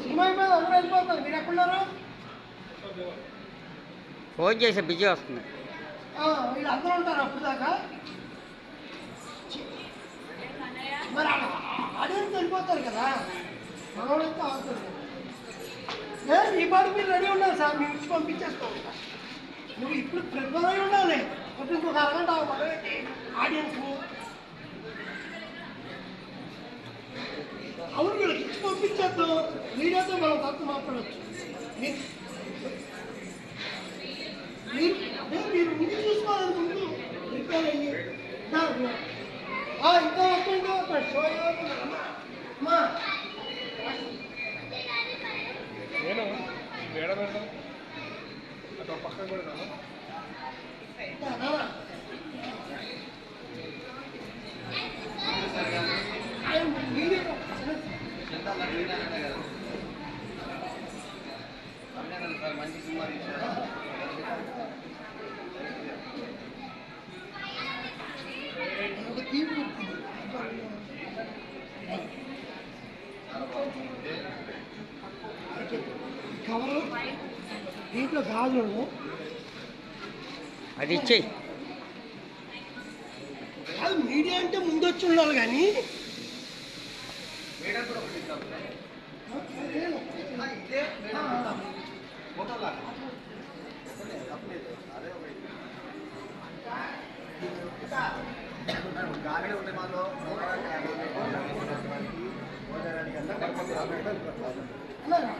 Cinema అయిపోయింది, అందరూ వెళ్ళిపోతారు. మీరు ఎక్కడున్నారు? ఫోన్ చేసే బిజీ వస్తుంది. వీళ్ళందరూ ఉంటారు అప్పుడు దాకా. మరి ఆడియన్స్ వెళ్ళిపోతారు కదా, మనోళ్ళైతే ఆగుతారు. ఈ పాటు మీరు రెడీ ఉన్నారు సార్, మేము ఇచ్చి పంపించేస్తాం. నువ్వు ఇప్పుడు ప్రిపేర్ అయి ఉండాలి. అప్పుడు ఇంకొక అరగంట మొదలెట్టి ఆడియన్స్ని అవును వీళ్ళకి ఇచ్చి పంపించేద్దాం. మీడియాతో మనం తప్పు మాట్లాడవచ్చు. మీరు ముందు చూసుకోవాలి. ముందు ప్రిపేర్ అయ్యి ఇంకా వస్తుంటే షో అమ్మా నేను వేడ పెడతాను అటు పక్కన పెడతాను. మంచి సినిమా కవరు దీంట్లో గాజులు అది ఇచ్చేయి. అది మీడియా అంటే ముందొచ్చి ఉండాలి కానీ గాలి ఉండే మాలో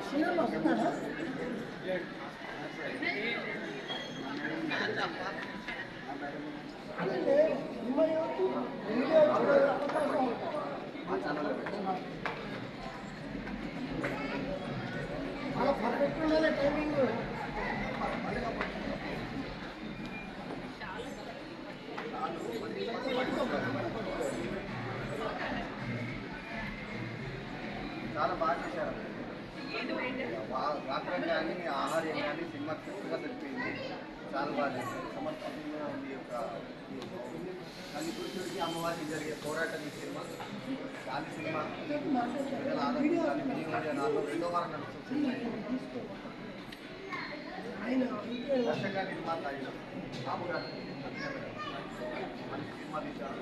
సీరియల్ వస్తున్నాడా? చాలా పర్ఫెక్ట్ ఉండాలి టైమింగ్. చాలా బాగా చేశారు. రాత్రి కానీ ఆహార్యం కానీ సినిమా చక్కగా సరిపోయింది. చాలా బాగా చేశారు. సమర్పణలో మీ యొక్క తల్లి పురుషుడికి అమ్మవారికి జరిగే పోరాటం ఈ సినిమా. గాలి సినిమా 2006 రెండో వారం నడుస్తుంది. దర్శక నిర్మాత అయిన రాముగారు మంచి సినిమా తీశారు.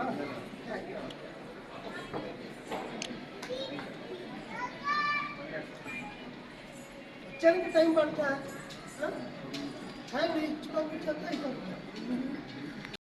వచ్చానికి టైం పడుతుందా? టైం ఇచ్చి పంపించేస్తే అయిపోతుంది.